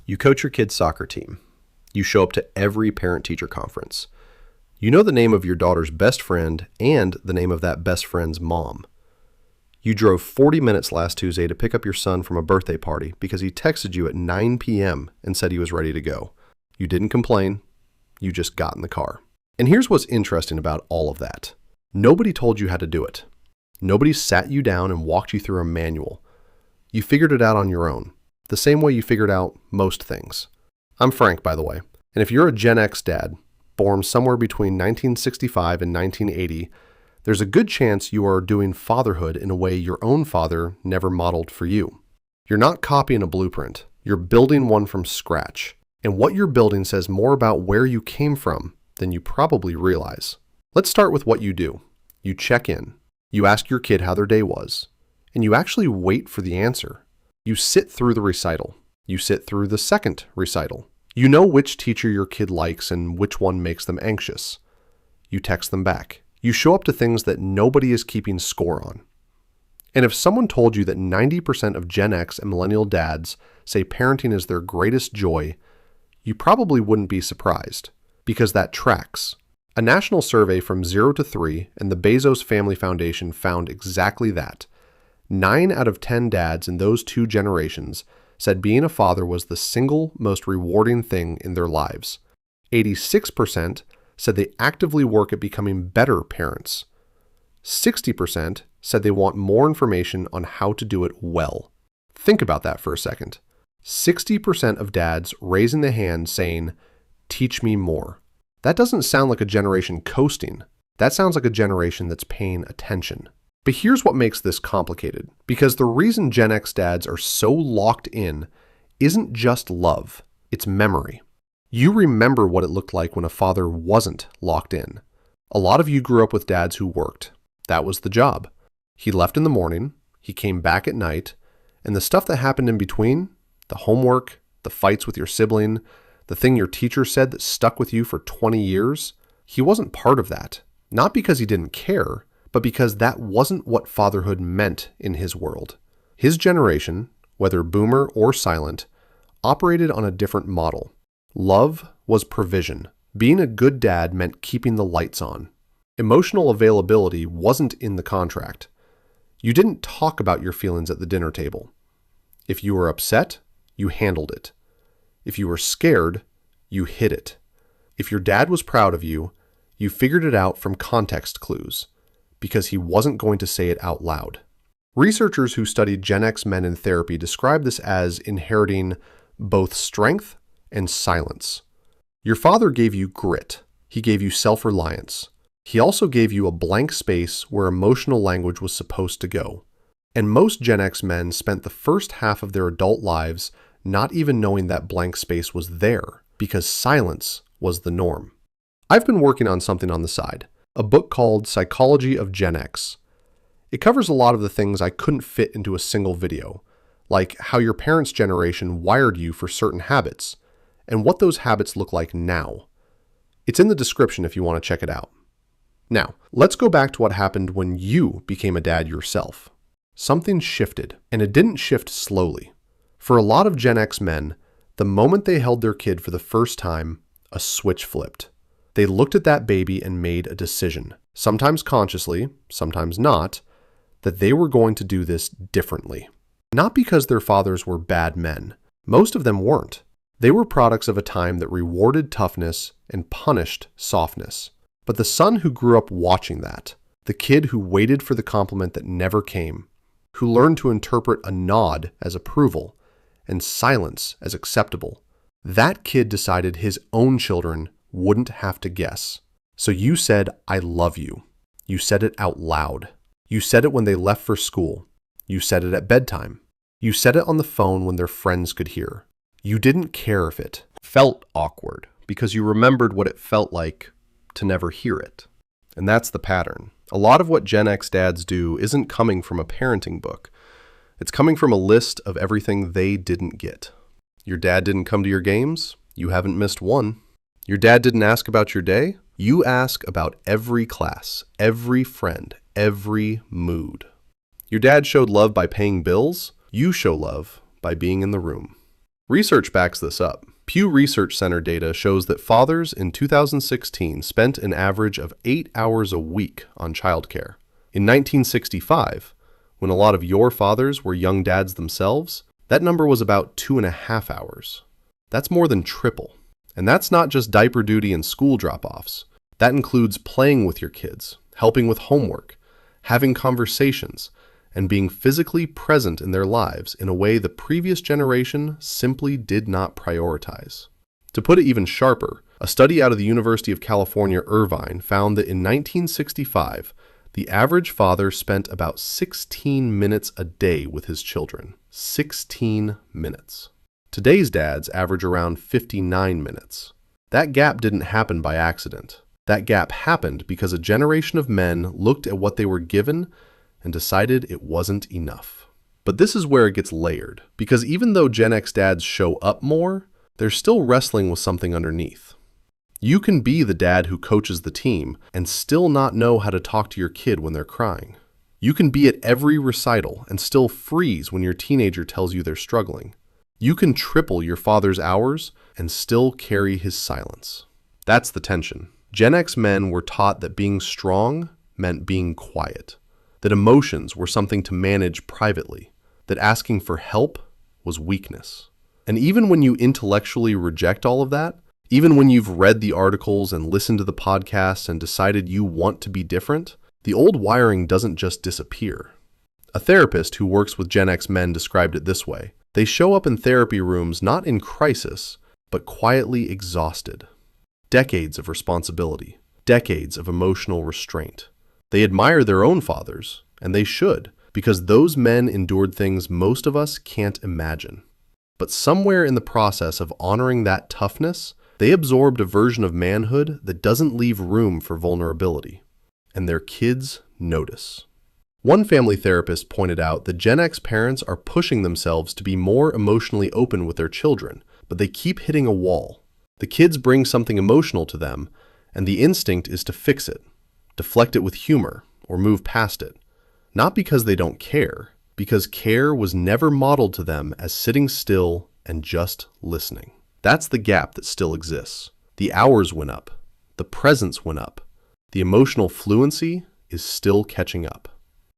You coach your kid's soccer team. You show up to every parent-teacher conference. You know the name of your daughter's best friend and the name of that best friend's mom. You drove 40 minutes last Tuesday to pick up your son from a birthday party because he texted you at 9 p.m. and said he was ready to go. You didn't complain. You just got in the car. And here's what's interesting about all of that. Nobody told you how to do it. Nobody sat you down and walked you through a manual. You figured it out on your own, the same way you figured out most things. I'm Frank, by the way, and if you're a Gen X dad, born somewhere between 1965 and 1980, there's a good chance you are doing fatherhood in a way your own father never modeled for you. You're not copying a blueprint. You're building one from scratch. And what you're building says more about where you came from than you probably realize. Let's start with what you do. You check in. You ask your kid how their day was. And you actually wait for the answer. You sit through the recital. You sit through the second recital. You know which teacher your kid likes and which one makes them anxious. You text them back. You show up to things that nobody is keeping score on. And if someone told you that 90% of Gen X and millennial dads say parenting is their greatest joy, you probably wouldn't be surprised, because that tracks. A national survey from 0 to 3 and the Bezos Family Foundation found exactly that. 9 out of 10 dads in those two generations said being a father was the single most rewarding thing in their lives. 86% said they actively work at becoming better parents. 60% said they want more information on how to do it well. Think about that for a second. 60% of dads raising the hand saying, "Teach me more." That doesn't sound like a generation coasting. That sounds like a generation that's paying attention. But here's what makes this complicated, because the reason Gen X dads are so locked in isn't just love, it's memory. You remember what it looked like when a father wasn't locked in. A lot of you grew up with dads who worked. That was the job. He left in the morning, he came back at night, and the stuff that happened in between, the homework, the fights with your sibling, the thing your teacher said that stuck with you for 20 years, he wasn't part of that. Not because he didn't care, but because that wasn't what fatherhood meant in his world. His generation, whether boomer or silent, operated on a different model. Love was provision. Being a good dad meant keeping the lights on. Emotional availability wasn't in the contract. You didn't talk about your feelings at the dinner table. If you were upset, you handled it. If you were scared, you hid it. If your dad was proud of you, you figured it out from context clues, because he wasn't going to say it out loud. Researchers who studied Gen X men in therapy describe this as inheriting both strength and silence. Your father gave you grit. He gave you self-reliance. He also gave you a blank space where emotional language was supposed to go. And most Gen X men spent the first half of their adult lives not even knowing that blank space was there, because silence was the norm. I've been working on something on the side, a book called Psychology of Gen X. It covers a lot of the things I couldn't fit into a single video, like how your parents' generation wired you for certain habits, and what those habits look like now. It's in the description if you want to check it out. Now, let's go back to what happened when you became a dad yourself. Something shifted, and it didn't shift slowly. For a lot of Gen X men, the moment they held their kid for the first time, a switch flipped. They looked at that baby and made a decision, sometimes consciously, sometimes not, that they were going to do this differently. Not because their fathers were bad men. Most of them weren't. They were products of a time that rewarded toughness and punished softness. But the son who grew up watching that, the kid who waited for the compliment that never came, who learned to interpret a nod as approval and silence as acceptable, that kid decided his own children wouldn't have to guess. So you said, "I love you." You said it out loud. You said it when they left for school. You said it at bedtime. You said it on the phone when their friends could hear. You didn't care if it felt awkward because you remembered what it felt like to never hear it. And that's the pattern. A lot of what Gen X dads do isn't coming from a parenting book. It's coming from a list of everything they didn't get. Your dad didn't come to your games? You haven't missed one. Your dad didn't ask about your day? You ask about every class, every friend, every mood. Your dad showed love by paying bills? You show love by being in the room. Research backs this up. Pew Research Center data shows that fathers in 2016 spent an average of 8 hours a week on childcare. In 1965, when a lot of your fathers were young dads themselves, that number was about 2.5 hours. That's more than triple. And that's not just diaper duty and school drop-offs. That includes playing with your kids, helping with homework, having conversations, and being physically present in their lives in a way the previous generation simply did not prioritize. To put it even sharper, a study out of the University of California, Irvine found that in 1965, the average father spent about 16 minutes a day with his children. 16 minutes. Today's dads average around 59 minutes. That gap didn't happen by accident. That gap happened because a generation of men looked at what they were given and decided it wasn't enough. But this is where it gets layered, because even though Gen X dads show up more, they're still wrestling with something underneath. You can be the dad who coaches the team and still not know how to talk to your kid when they're crying. You can be at every recital and still freeze when your teenager tells you they're struggling. You can triple your father's hours and still carry his silence. That's the tension. Gen X men were taught that being strong meant being quiet, that emotions were something to manage privately, that asking for help was weakness. And even when you intellectually reject all of that, even when you've read the articles and listened to the podcasts and decided you want to be different, the old wiring doesn't just disappear. A therapist who works with Gen X men described it this way. They show up in therapy rooms not in crisis, but quietly exhausted. Decades of responsibility, decades of emotional restraint. They admire their own fathers, and they should, because those men endured things most of us can't imagine. But somewhere in the process of honoring that toughness, they absorbed a version of manhood that doesn't leave room for vulnerability. And their kids notice. One family therapist pointed out that Gen X parents are pushing themselves to be more emotionally open with their children, but they keep hitting a wall. The kids bring something emotional to them, and the instinct is to fix it, deflect it with humor, or move past it. Not because they don't care, because care was never modeled to them as sitting still and just listening. That's the gap that still exists. The hours went up. The presence went up. The emotional fluency is still catching up.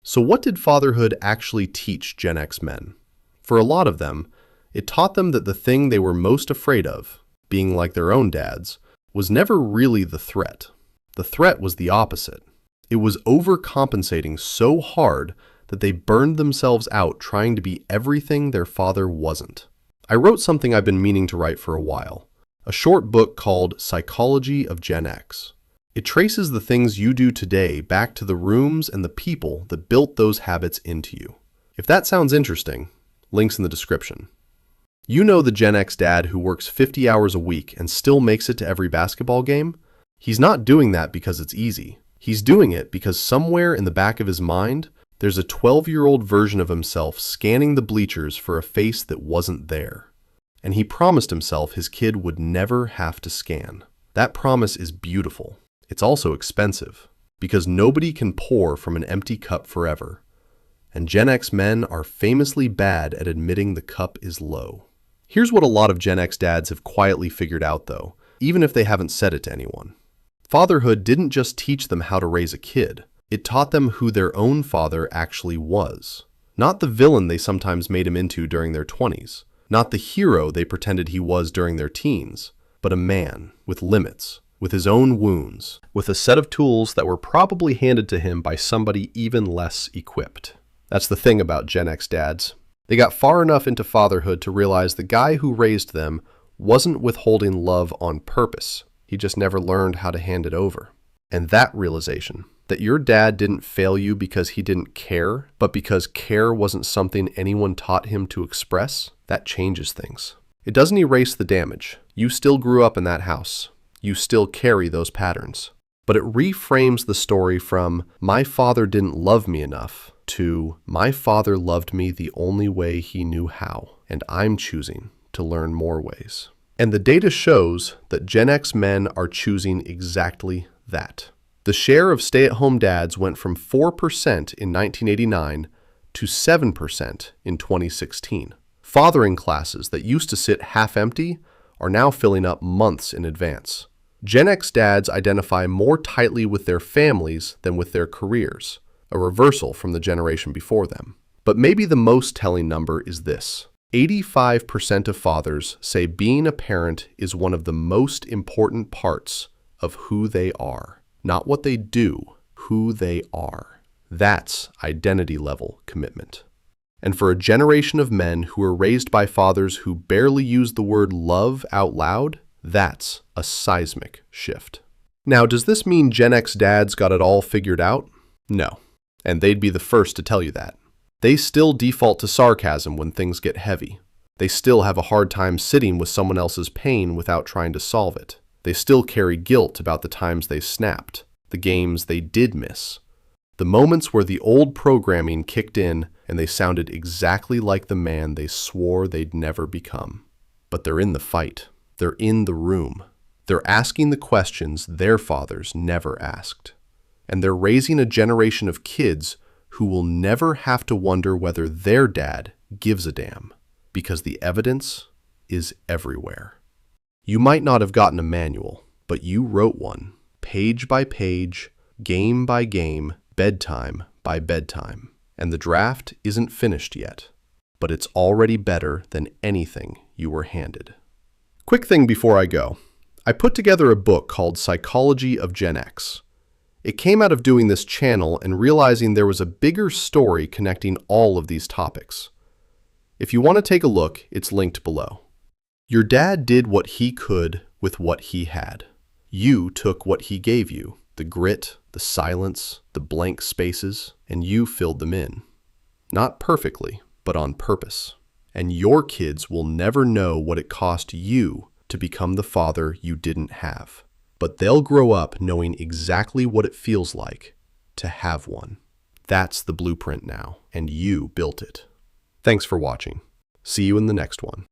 So what did fatherhood actually teach Gen X men? For a lot of them, it taught them that the thing they were most afraid of, being like their own dads, was never really the threat. The threat was the opposite. It was overcompensating so hard that they burned themselves out trying to be everything their father wasn't. I wrote something I've been meaning to write for a while, a short book called Psychology of Gen X. It traces the things you do today back to the rooms and the people that built those habits into you. If that sounds interesting, links in the description. You know the Gen X dad who works 50 hours a week and still makes it to every basketball game? He's not doing that because it's easy. He's doing it because somewhere in the back of his mind, there's a 12-year-old version of himself scanning the bleachers for a face that wasn't there. And he promised himself his kid would never have to scan. That promise is beautiful. It's also expensive, because nobody can pour from an empty cup forever. And Gen X men are famously bad at admitting the cup is low. Here's what a lot of Gen X dads have quietly figured out though, even if they haven't said it to anyone. Fatherhood didn't just teach them how to raise a kid. It taught them who their own father actually was. Not the villain they sometimes made him into during their 20s. Not the hero they pretended he was during their teens. But a man with limits, with his own wounds, with a set of tools that were probably handed to him by somebody even less equipped. That's the thing about Gen X dads. They got far enough into fatherhood to realize the guy who raised them wasn't withholding love on purpose. He just never learned how to hand it over. And that realization, that your dad didn't fail you because he didn't care, but because care wasn't something anyone taught him to express, that changes things. It doesn't erase the damage. You still grew up in that house. You still carry those patterns. But it reframes the story from, my father didn't love me enough, to, my father loved me the only way he knew how, and I'm choosing to learn more ways. And the data shows that Gen X men are choosing exactly that. The share of stay-at-home dads went from 4% in 1989 to 7% in 2016. Fathering classes that used to sit half empty are now filling up months in advance. Gen X dads identify more tightly with their families than with their careers, a reversal from the generation before them. But maybe the most telling number is this. 85% of fathers say being a parent is one of the most important parts of who they are. Not what they do, who they are. That's identity-level commitment. And for a generation of men who were raised by fathers who barely use the word love out loud, that's a seismic shift. Now, does this mean Gen X dads got it all figured out? No. And they'd be the first to tell you that. They still default to sarcasm when things get heavy. They still have a hard time sitting with someone else's pain without trying to solve it. They still carry guilt about the times they snapped, the games they did miss, the moments where the old programming kicked in and they sounded exactly like the man they swore they'd never become. But they're in the fight. They're in the room. They're asking the questions their fathers never asked. And they're raising a generation of kids who will never have to wonder whether their dad gives a damn, because the evidence is everywhere. You might not have gotten a manual, but you wrote one, page by page, game by game, bedtime by bedtime. And the draft isn't finished yet, but it's already better than anything you were handed. Quick thing before I go. I put together a book called Psychology of Gen X. It came out of doing this channel and realizing there was a bigger story connecting all of these topics. If you want to take a look, it's linked below. Your dad did what he could with what he had. You took what he gave you, the grit, the silence, the blank spaces, and you filled them in. Not perfectly, but on purpose. And your kids will never know what it cost you to become the father you didn't have. But they'll grow up knowing exactly what it feels like to have one. That's the blueprint now, and you built it. Thanks for watching. See you in the next one.